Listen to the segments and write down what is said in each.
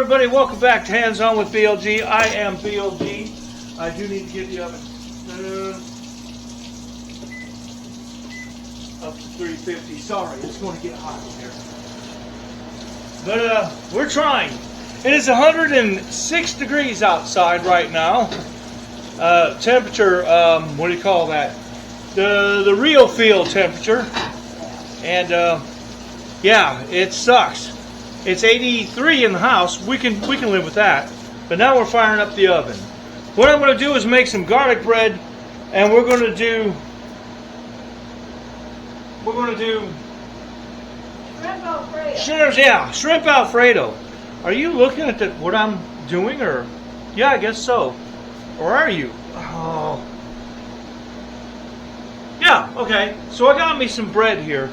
everybody, welcome back to Hands On with BLG. I am BLG. I do need to get the oven up to 350. Sorry, it's going to get hot in here. But we're trying. It is 106 degrees outside right now. Temperature, what do you call that? The real field temperature. And yeah, it sucks. It's 83 in the house. We can live with that. But now we're firing up the oven. What I'm going to do is make some garlic bread, and we're going to do Shrimp Alfredo. Shrimp Alfredo. Are you looking at what I'm doing, or? Yeah, I guess so. Or are you? Oh. Yeah, okay. So I got me some bread here.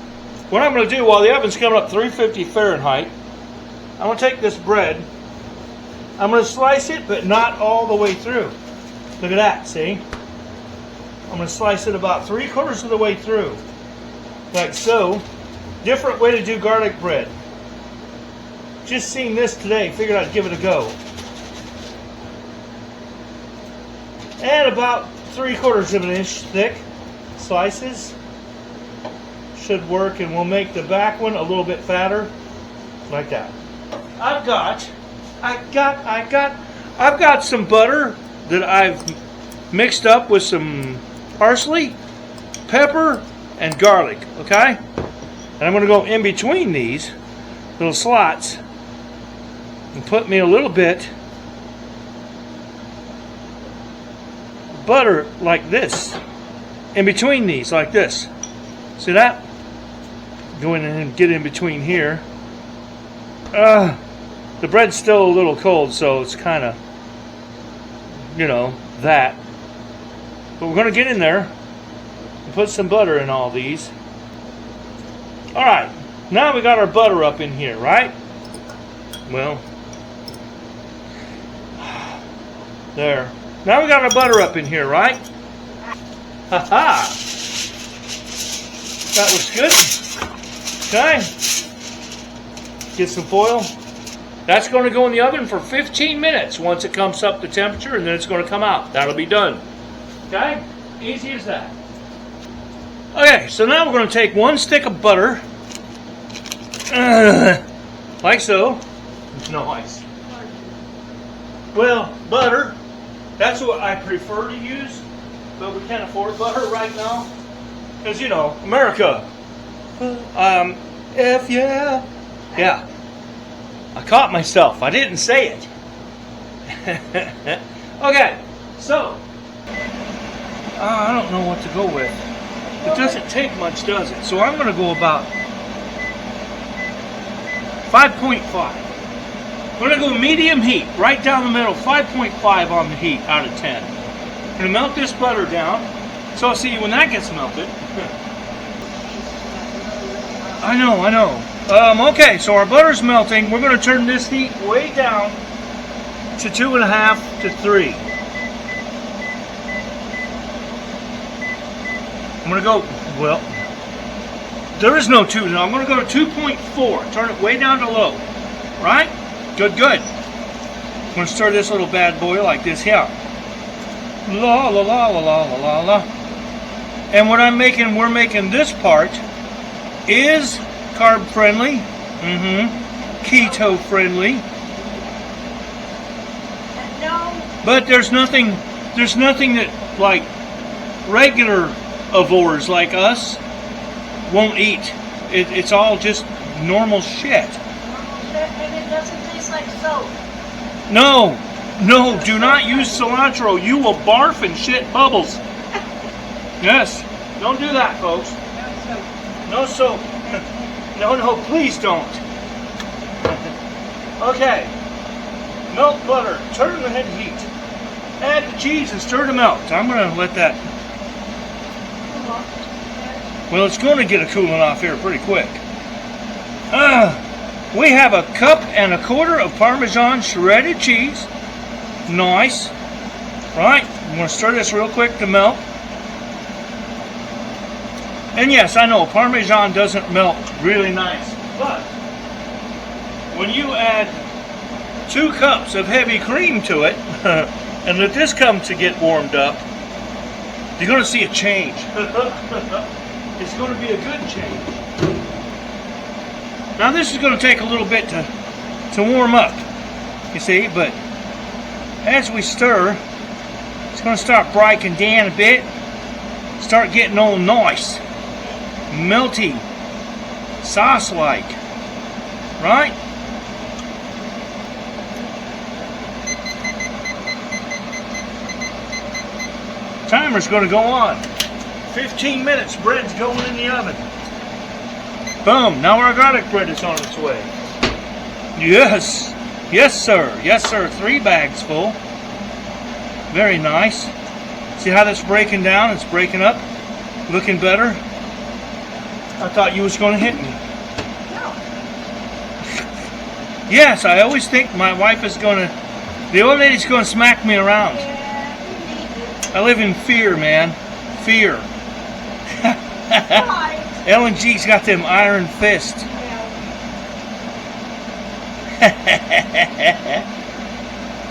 What I'm going to do while the oven's coming up 350 Fahrenheit, I'm going to take this bread. I'm going to slice it, but not all the way through. Look at that, see? I'm going to slice it about 3/4 of the way through. Like so. Different way to do garlic bread. Just seen this today, figured I'd give it a go. And about 3/4 of an inch thick slices should work, and we'll make the back one a little bit fatter, like that. I've got some butter that I've mixed up with some parsley, pepper, and garlic, okay? And I'm going to go in between these little slots and put me a little bit of butter like this in between these, like this. See that? Go in and get in between here. The bread's still a little cold, so it's kind of, that. But we're going to get in there and put some butter in all these. Alright, now we got our butter up in here, right? Well, there. Now we got our butter up in here, right? Ha-ha! That looks good. Okay. Get some foil. That's going to go in the oven for 15 minutes once it comes up to temperature, and then it's going to come out. That'll be done. Okay? Easy as that. Okay, so now we're going to take one stick of butter, like so. No ice. Well, butter, that's what I prefer to use, but we can't afford butter right now. Because, America. F yeah. Yeah. I caught myself. I didn't say it. Okay, so I don't know what to go with. It doesn't take much, does it? So I'm going to go about 5.5. I'm going to go medium heat, right down the middle, 5.5 on the heat out of 10. I'm going to melt this butter down. So I'll see when that gets melted. I know. Okay, so our butter's melting. We're going to turn this heat way down to 2.5 to 3. I'm going to go, well, there is no 2 now. I'm going to go to 2.4. Turn it way down to low. Right? Good. I'm going to stir this little bad boy like this here. La la la la la la la. And what we're making this part is carb friendly, keto friendly. No. But there's nothing that like regular ivores like us won't eat. It's all just normal shit. And it doesn't taste like soap. No, do not use cilantro. You will barf and shit bubbles. Yes, don't do that, folks. No soap. No, please don't. Okay. Melt butter. Turn the head heat. Add the cheese and stir to melt. I'm going to let that. Well, it's going to get a cooling off here pretty quick. We have 1.25 cups of Parmesan shredded cheese. Nice. Right. I'm going to stir this real quick to melt. And yes, I know Parmesan doesn't melt really nice, but when you add 2 cups of heavy cream to it and let this come to get warmed up, you're going to see a change. It's going to be a good change. Now this is going to take a little bit to warm up, you see, but as we stir, it's going to start breaking down a bit, start getting all nice, melty, sauce-like, right? Timer's going to go on. 15 minutes, bread's going in the oven. Boom, now our garlic bread is on its way. Yes, yes sir, yes sir, 3 bags full. Very nice. See how that's breaking down? It's breaking up, looking better. I thought you was going to hit me. No. Yes, I always think my wife is going to, the old lady's going to smack me around. Yeah, you need it. I live in fear, man. Fear. Right. Ellen G's got them iron fists. Yeah.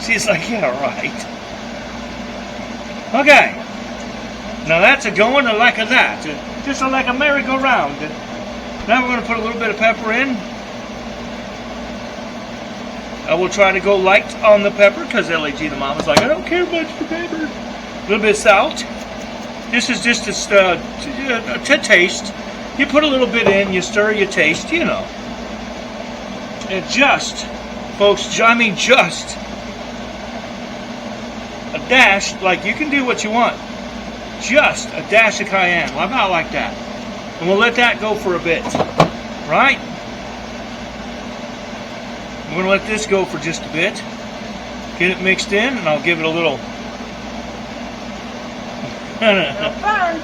She's like, yeah, right. Okay. Now that's a going like a that. Just like a merry-go-round. Now we're going to put a little bit of pepper in. I will try to go light on the pepper because LAG the mom is like, I don't care much for pepper. A little bit of salt. This is just to taste. You put a little bit in, you stir, you taste, you know. And just, folks, I mean just a dash, like you can do what you want. Just a dash of cayenne, about like that. And we'll let that go for a bit, right? We're going to let this go for just a bit. Get it mixed in, and I'll give it a little. It'll burn.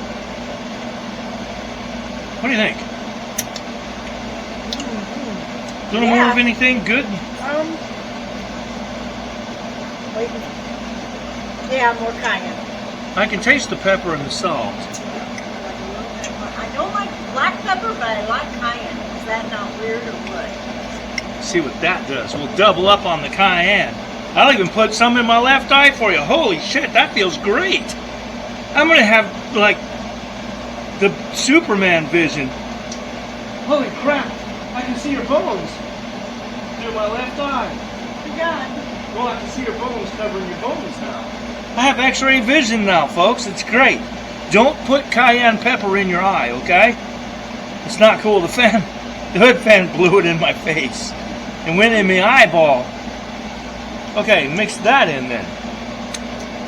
What do you think? A little more of anything good? Wait. Yeah, more cayenne. I can taste the pepper and the salt. I don't like black pepper, but I like cayenne. Is that not weird or what? See what that does. We'll double up on the cayenne. I'll even put some in my left eye for you. Holy shit, that feels great. I'm going to have, like, the Superman vision. Holy crap, I can see your bones through my left eye. You're done. Well, I can see your bones covering your bones now. I have x-ray vision now, folks. It's great. Don't put cayenne pepper in your eye, okay? It's not cool. The hood fan blew it in my face and went in my eyeball. Okay, mix that in then.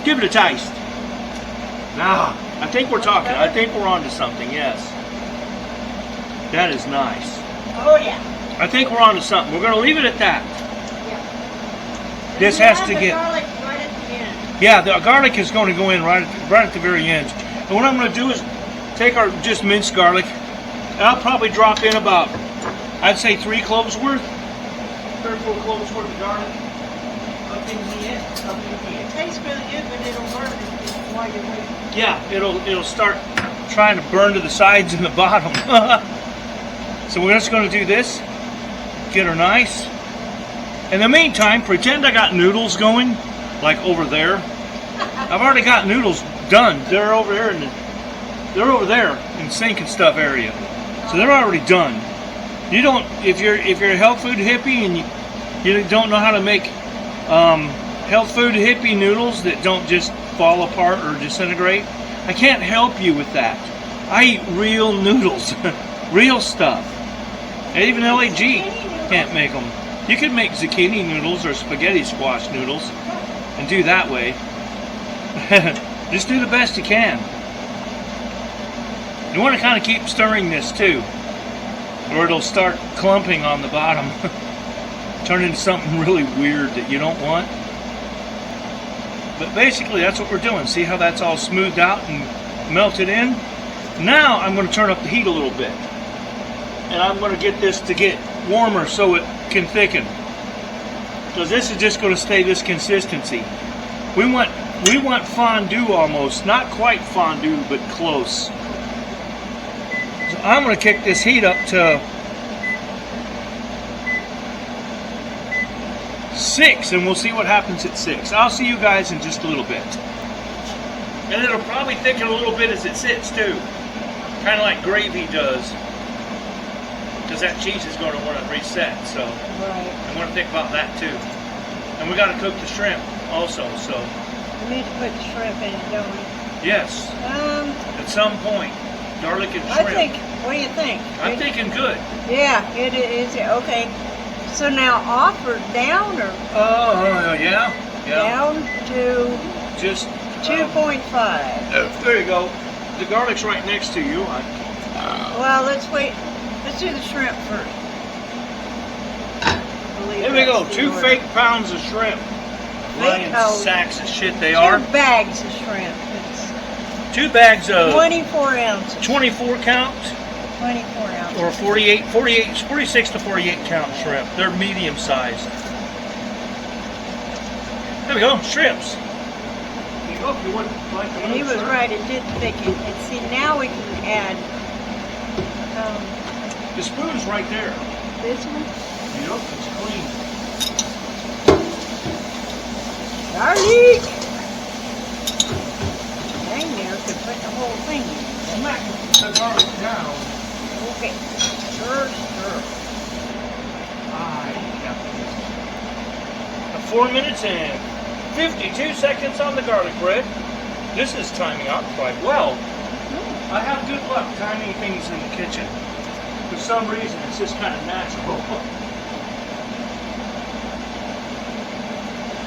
Give it a taste. Now, I think we're talking. I think we're on to something, yes. That is nice. Oh, yeah. I think we're on to something. We're going to leave it at that. Yeah. This And has add to the get... garlic right at the end. Yeah, the garlic is going to go in right at the very end. And what I'm going to do is take our just minced garlic. And I'll probably drop in about, I'd say 3 cloves worth. 3 or 4 cloves worth of garlic. Up in here. It tastes really good, but it'll burn while you're waiting. Yeah, it'll start trying to burn to the sides and the bottom. So we're just going to do this. Get her nice. In the meantime, pretend I got noodles going, like over there. I've already got noodles done. They're over there in sink and stuff area. So they're already done. You don't, if you're a health food hippie and you don't know how to make health food hippie noodles that don't just fall apart or disintegrate, I can't help you with that. I eat real noodles, real stuff. And even LAG can't make them. You can make zucchini noodles or spaghetti squash noodles and do that way. Just do the best you can. You want to kind of keep stirring this too, or it'll start clumping on the bottom. Turn into something really weird that you don't want. But basically that's what we're doing. See how that's all smoothed out and melted in? Now I'm going to turn up the heat a little bit. And I'm going to get this to get warmer so it can thicken. Because this is just going to stay this consistency. We want fondue almost. Not quite fondue, but close. So I'm going to kick this heat up to 6, and we'll see what happens at 6. I'll see you guys in just a little bit. And it'll probably thicken a little bit as it sits too. Kind of like gravy does. Because that cheese is going to want to reset, so I'm going to think about that too. And we got to cook the shrimp also, so. We need to put the shrimp in it, don't we? Yes. At some point. Garlic and shrimp. What do you think? I'm thinking good. Yeah, it is. Okay. So now off or down or? Yeah. Down to just 2.5. There you go. The garlic's right next to you. Well, let's wait. Let's do the shrimp first. Here we go. 2 fake pounds of shrimp. Lying sacks of shit they are. 2 bags of shrimp. It's 2 bags of 24 ounces. 24 count. 24 ounces. Or 46 to 48 count shrimp. They're medium sized. There we go. Shrimps. If you wouldn't like And he was right. It did thicken. And see, now we can add. The spoon's right there. This one? Yep, it's clean. Garlic! Dang there, could put the whole thing in. Smack the garlic down. Okay. Stir. 4 minutes and 52 seconds on the garlic bread. This is timing out quite well. I have good luck timing things in the kitchen. For some reason, it's just kind of natural.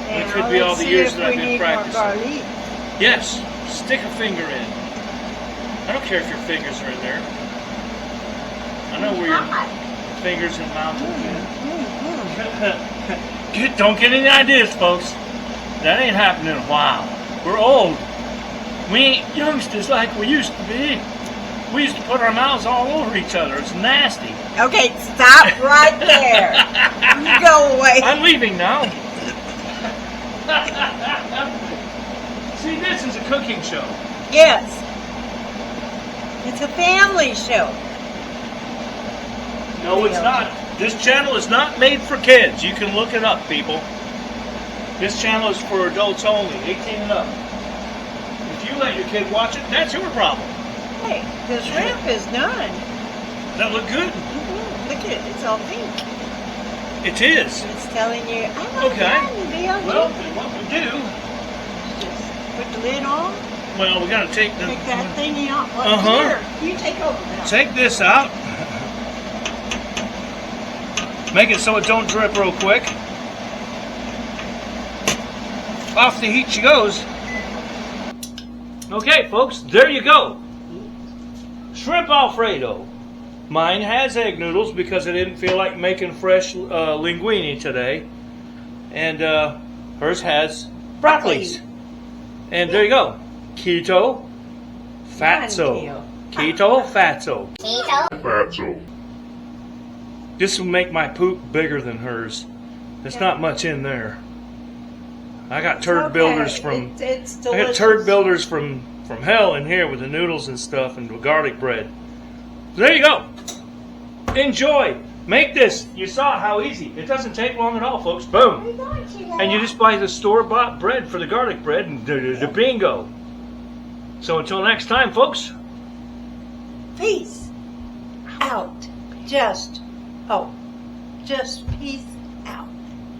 And it could be all the years that I've been practicing. Yes, stick a finger in. I don't care if your fingers are in there. I know where your fingers and mouth are in. Don't get any ideas, folks. That ain't happening in a while. We're old. We ain't youngsters like we used to be. We used to put our mouths all over each other. It's nasty. Okay, stop right there. You go away. I'm leaving now. See, this is a cooking show. Yes. It's a family show. No, it's not. This channel is not made for kids. You can look it up, people. This channel is for adults only, 18 and up. If you let your kid watch it, that's your problem. Hey, the shrimp is done. That look good? Look at it. It's all pink. It is. It's telling you, I'm not done, Bill. Well, what we do... Just put the lid on. Well, we got to take the... Take that thingy out. Well, here, you take over now. Take this out. Make it so it don't drip real quick. Off the heat she goes. Okay, folks, there you go. Shrimp Alfredo. Mine has egg noodles because I didn't feel like making fresh linguine today. And hers has broccolis. And there you go. Keto fatso. Keto fatso. Fatso. This will make my poop bigger than hers. There's not much in there. I got turd builders from it's delicious. I got turd builders from hell in here with the noodles and stuff and the garlic bread. So there you go. Enjoy. Make this. You saw how easy. It doesn't take long at all, folks. Boom. And you just buy the store-bought bread for the garlic bread and the bingo. So until next time, folks. Peace out. Just peace out.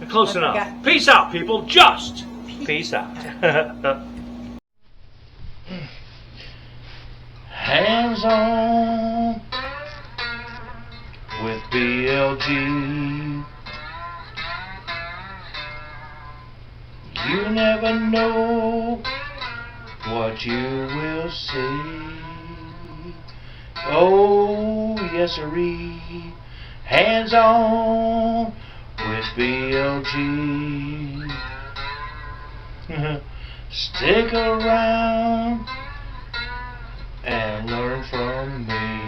Close enough. Peace out, people. Just peace out. Hands on with BLG. You never know what you will see. Oh, yes, sirree. Hands on with BLG. Stick around and learn from me.